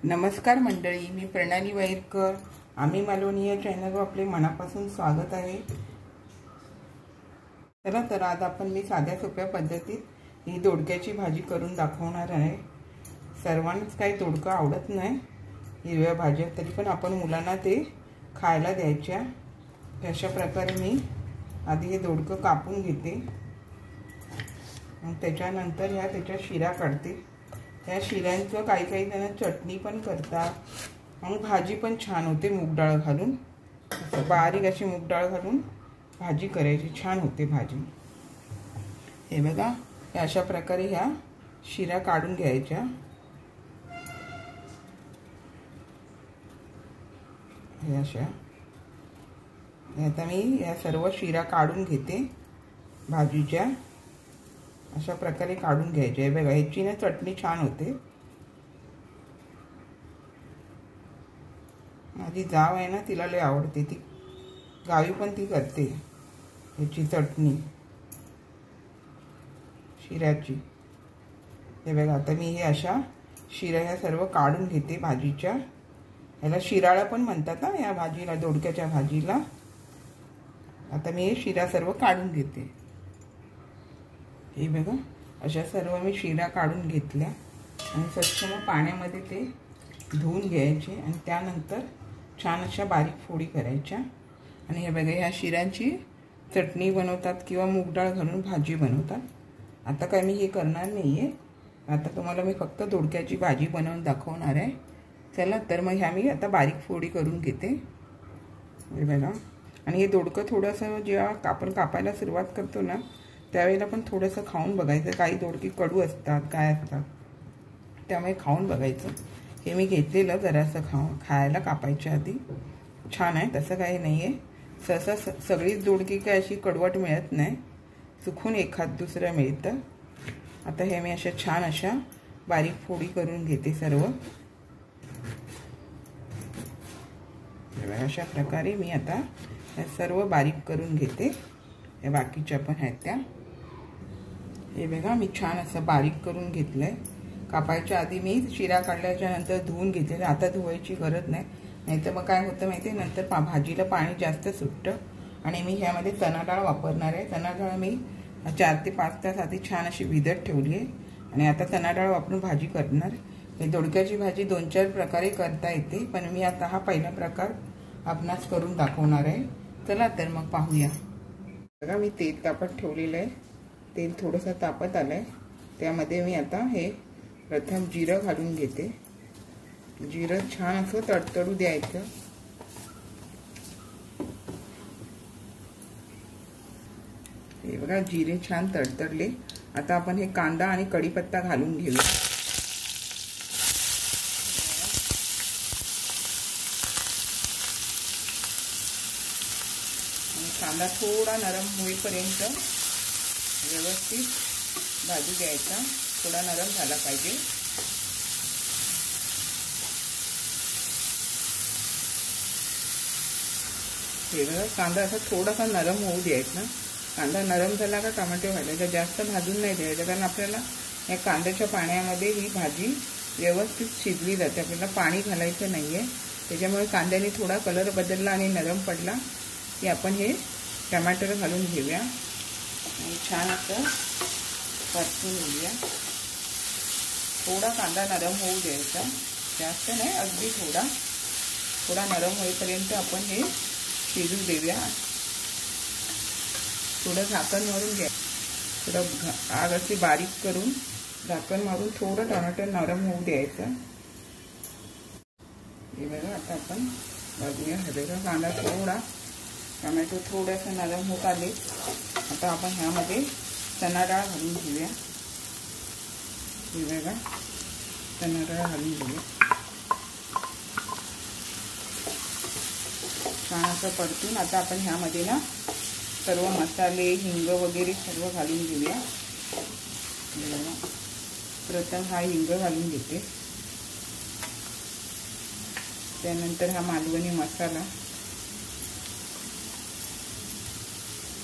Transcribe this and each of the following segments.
नमस्कार मंडळी, मी प्रणाली वाईरकर. आम्ही मालवणी या चॅनलवर आपले मनापासून स्वागत आहे. चला तर आज आपण मी साध्या सोप्या पद्धतीत ही दोडक्याची भाजी करून दाखवणार आहे. सर्वांनाच काही दोडका आवडत नाही हिरव्या भाज्या, तरी पण आपण मुलांना ते खायला द्यायच्या. अशा प्रकारे मी आधी हे दोडकं कापून घेते. मग त्याच्यानंतर त्याच्या शिरा काढते. या शिऱ्यांचं काही जण चटणी पण करतात आणि भाजी पण छान होते. मूग डाळ घालून असं बारीक अशी मूग डाळ घालून भाजी करायची, छान होते भाजी. हे बघा, अशा प्रकारे ह्या शिरा काढून घ्यायच्या. हे अशा आता मी या सर्व शिरा काढून घेते भाजीच्या. अशा प्रकारे काढून घ्यायचे. आहे बघा, ह्याची ना चटणी छान होते. माझी जाव आहे ना, तिला लय आवडते. ती गावी पण ती करते ह्याची चटणी शिऱ्याची. हे बघा, आता मी हे अशा शिरा ह्या सर्व काढून घेते भाजीच्या. ह्याला शिराळा पण म्हणतात ना या भाजीला, दोडक्याच्या भाजीला. आता मी हे शिरा सर्व काढून घेते. हे बघा, अशा सर्व मी शिरा काढून घेतल्या आणि स्वच्छ मग पाण्यामध्ये ते धुवून घ्यायचे आणि त्यानंतर छान अशा बारीक फोडी करायच्या. आणि हे बघा, ह्या शिऱ्यांची चटणी बनवतात किंवा मूग डाळ घालून भाजी बनवतात. आता काय मी हे करणार नाही आहे. आता तुम्हाला मी फक्त दोडक्याची भाजी बनवून दाखवणार आहे. चला तर मग ह्या मी आता बारीक फोडी करून घेते. हे बघा, आणि हे दोडकं थोडंसं जेव्हा आपण कापायला सुरुवात करतो ना, त्यावेळेला पण थोडंसं खाऊन बघायचं. काही दोडकी कडू असतात, काय असतात, त्यामुळे खाऊन बघायचं. हे मी घेतलेलं जरासं खायला कापायच्या आधी. छान आहे, तसं काही नाही आहे. सहसा सगळीच दोडकी काय अशी कडवट मिळत नाही, चुकून एखाद दुसरं मिळतं. आता हे मी अशा छान अशा बारीक फोडी करून घेते सर्व. अशा प्रकारे मी आता सर्व बारीक करून घेते. या बाकीच्या पण आहेत त्या. हे बघा, मी छान असं बारीक करून घेतलंय. कापायच्या आधी मी शिरा काढल्याच्या नंतर धुवून घेतलेलं. आता धुवायची गरज नाही, नाहीतर मग काय होतं माहिती आहे, नंतर भाजीला पाणी जास्त सुटतं. आणि मी ह्यामध्ये चणा डाळ वापरणार आहे. चणा डाळ मी 4 ते 5 तास आधी छान अशी भिजत ठेवली आहे आणि आता चणा डाळ वापरून भाजी करणार. हे दोडक्याची भाजी 2-4 प्रकारे करता येते, पण मी आता हा पहिला प्रकार आपणास करून दाखवणार आहे. चला तर मग पाहूया. बघा, मी तेल तापत ठेवलेलं आहे. तेल थोडंसं तापत आलंय. त्यामध्ये मी आता हे प्रथम जिरं घालून घेते. जिरं छान असं तडतडू द्यायचं. हे बघा, जिरे छान तडतडले. आता आपण हे कांदा आणि कढीपत्ता घालून घेऊया. कांदा थोडा नरम होईपर्यंत व्यवस्थित भाजू द्यायचा. थोडा नरम झाला पाहिजे. हे बघा, कांदा असा थोडासा नरम होऊ द्यायचा. कांदा नरम झाला का टमाटे घालायचा. जास्त भाजून नाही द्यायचं, कारण आपल्याला या कांद्याच्या पाण्यामध्ये ही भाजी व्यवस्थित शिजली जाते. आपल्याला पाणी घालायचं नाही आहे. त्याच्यामुळे कांद्याने थोडा कलर बदलला आणि नरम पडला की आपण हे टमाटर घालून घेऊया आणि छान असं परतून घेऊया. थोडा कांदा नरम होऊ द्यायचा, जास्त नाही, अगदी थोडा नरम होईपर्यंत आपण हे शिजू देऊया. थोडं झाकण मारून घ्या. थोडं आग अशी बारीक करून झाकण मारून थोडं टमाटर नरम होऊ द्यायचं. हे बघा, आता आपण बघूया. हे बघा, कांदा थोडा, टमॅटो थोडंसं नरम होत आले. आता आपण ह्यामध्ये चणा डाळ घालून घेऊया. हे बघा, चणा डाळ घालून घेऊया. छान असं परतून आता आपण ह्यामध्ये ना सर्व मसाले, हिंग वगैरे सर्व घालून घेऊया. प्रथम हा हिंग घालून घेते. त्यानंतर हा मालवणी मसाला,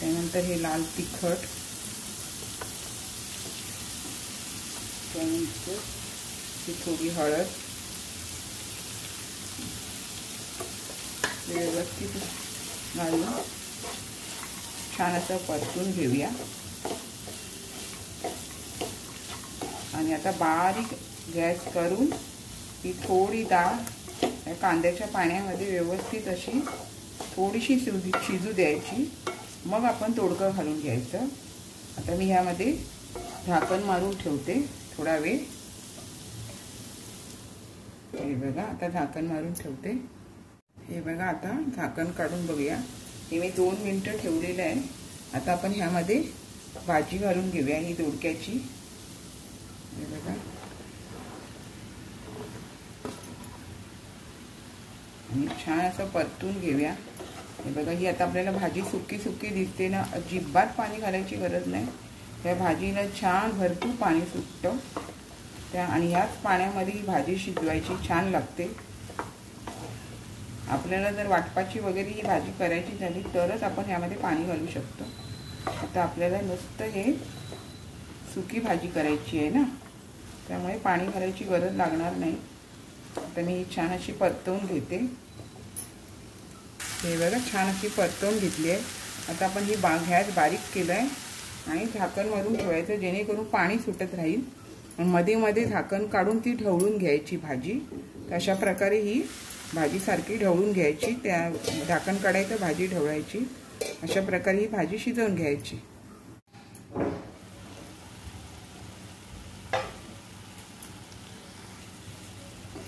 त्यानंतर हे लाल तिखट, त्यानंतर ही थोडी हळद, व्यवस्थित घालून छान असं परतून घेऊया। आणि आता बारीक गॅस करून ही थोडी डाळ कांद्याच्या पाण्यामध्ये व्यवस्थित अशी थोडीशी शिजू द्यायची, मग आपण तोडकं घालून घ्यायचं। आता मी ह्यामध्ये झाकण मारून ठेवते थोडा वेळ। हे बघा, आता झाकण मारून ठेवते। हे बघा, आता झाकण काढून बघूया। हे मी 2 मिनिटं ठेवलेलं आहे। आता आपण ह्यामध्ये भाजी घालून घेऊया ही दोडक्याची। हे बघा, आणि छान असं परतून घेऊया। हे बघा, ही आता आपल्याला भाजी सुकी सुकी दिसते ना, अजिबात पाणी घालायची गरज नाही। त्या भाजीला छान भरपूर पाणी सुटतं त्या, आणि ह्याच पाण्यामध्ये ही भाजी शिजवायची, छान लागते। आपल्याला जर वाटपाची वगैरे ही भाजी करायची झाली तरच आपण ह्यामध्ये पाणी घालू शकतो। आता आपल्याला नुसतं हे सुकी भाजी करायची आहे ना, त्यामुळे पाणी घालायची गरज लागणार नाही। आता मी छान अशी परतवून घेते। हे बघा, छान अशी परतवून घेतली आहे। आता आपण ही गॅस बारीक केलं आहे आणि झाकण मारून ठेवायचं, जेणेकरून पाणी सुटत राहील। मध्ये मध्ये झाकण काढून ती ढवळून घ्यायची भाजी। अशा प्रकारे ही भाजी सारखी ढवळून घ्यायची, त्या झाकण काढायचं, भाजी ढवळायची। अशा प्रकारे ही भाजी शिजवून घ्यायची।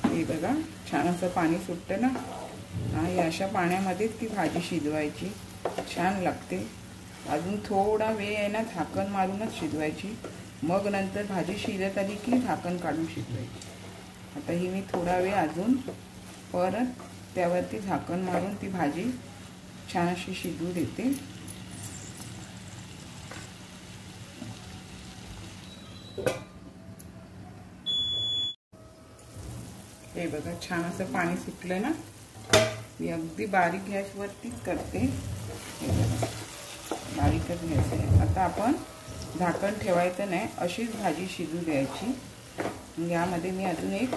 हे बघा, छान असं पाणी सुटतं ना, आणि अशा पाण्यामध्येच ती भाजी शिजवायची, छान लागते। अजून थोडा वेळ आहे ना झाकण मारूनच शिजवायची, मग नंतर भाजी शिजत आली की झाकण काढून शिजवायची। आता ही मी थोडा वेळ अजून परत त्यावरती झाकण मारून ती भाजी छान अशी शिजू देते। हे बघा, छान असं पाणी सुटलं ना, मी अगदी बारीक गॅसवरतीच करते। बारीकच गॅस आहे। आता आपण झाकण ठेवायचं नाही, अशीच भाजी शिजू द्यायची। यामध्ये मी अजून एक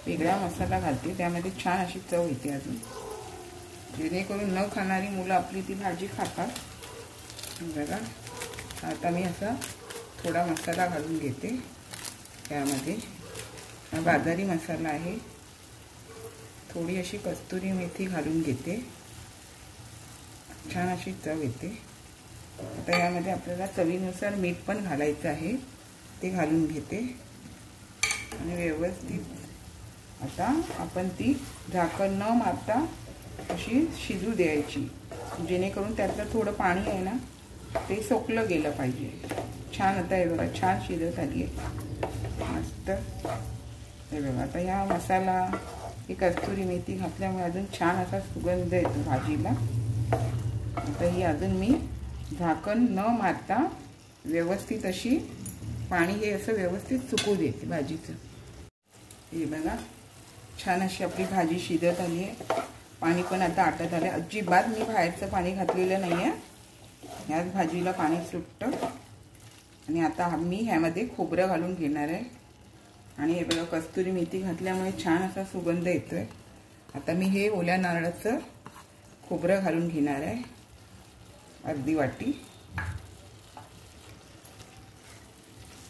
वेगळा मसाला घालते, त्यामध्ये छान अशी चव येते अजून, जेणेकरून न खाणारी मुलं आपली ती भाजी खातात। बघा, आता मी असा थोडा मसाला घालून घेते त्यामध्ये। बाजारी मसाला आहे। थोडी अशी कस्तुरी मेथी घालून घेते, छान अशी चव येते। आता यामध्ये आपल्याला चवीनुसार मीठ पण घालायचं आहे, ते घालून घेते आणि व्यवस्थित आता आपण ती झाकण न मारता अशी शिजू द्यायची, जेणेकरून त्यातलं थोडं पाणी आहे ना ते सोकलं गेलं पाहिजे। छान आता हे बघा, छान शिजत आली आहे मस्त। हे बघा, आता ह्या मसाला ही कस्तुरी मेथी घातल्यामुळे अजून छान असा सुगंध येतो भाजीला। आता ही अजून मी झाकण न मारता व्यवस्थित अशी पाणी हे असं व्यवस्थित सुकू देते भाजीचं। हे बघा, छान अशी आपली भाजी शिजत आली आहे, पाणी पण आता आटत आलं। अजिबात मी बाहेरचं पाणी घातलेलं नाही आहे, ह्याच भाजीला पाणी सुटतं। आणि आता मी ह्यामध्ये खोबरं घालून घेणार आहे, आणि हे बघा, कस्तुरी मेथी घातल्यामुळे छान असा सुगंध येतोय। आता मी हे ओल्या नारळाचं खोबरं घालून घेणार आहे, अर्धी वाटी।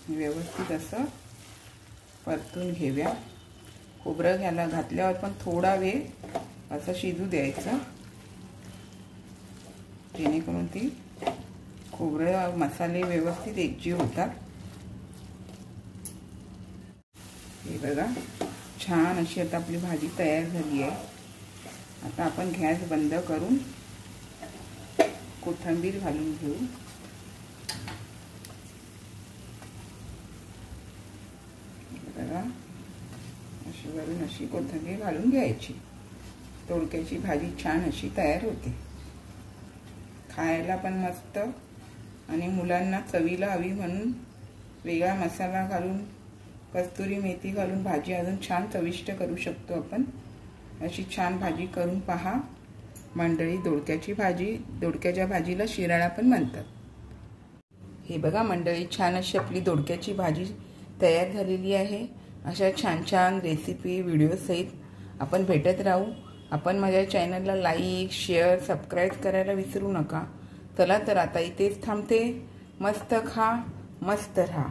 व्यवस्थित असं परतून घेऊया। खोबरं घातल्यावर पण थोडा वेळ असं शिजू द्यायचं, जेणेकरून ती खोबरं मसाले व्यवस्थित एकजीव होतात। हे बघा, छान अशी आता आपली भाजी तयार झाली आहे। आता आपण गॅस बंद करून कोथिंबीर घालून घेऊ। बघा, अशी वरून अशी कोथिंबीर घालून घ्यायची। दोडक्याची भाजी छान अशी तयार होते, खायला पण मस्त, आणि मुलांना चवीला हवी म्हणून वेगळा मसाला घालून कस्तुरी मेथी घालून भाजी अजून छान चविष्ट करू शकतो आपण। अशी छान भाजी करून पहा मंडळी। दोडक्याची भाजी, दोडक्याच्या भाजीला शिराळा पण म्हणतात। हे बघा मंडळी, छान अशी आपली दोडक्याची भाजी तयार झालेली आहे। अशा छान छान रेसिपी व्हिडिओ सहित आपण भेटत राहू। आपण माझ्या चॅनलला लाईक शेअर सबस्क्राईब करायला विसरू नका. चला तर आता इथेच थांबते. मस्त खा मस्त राहा.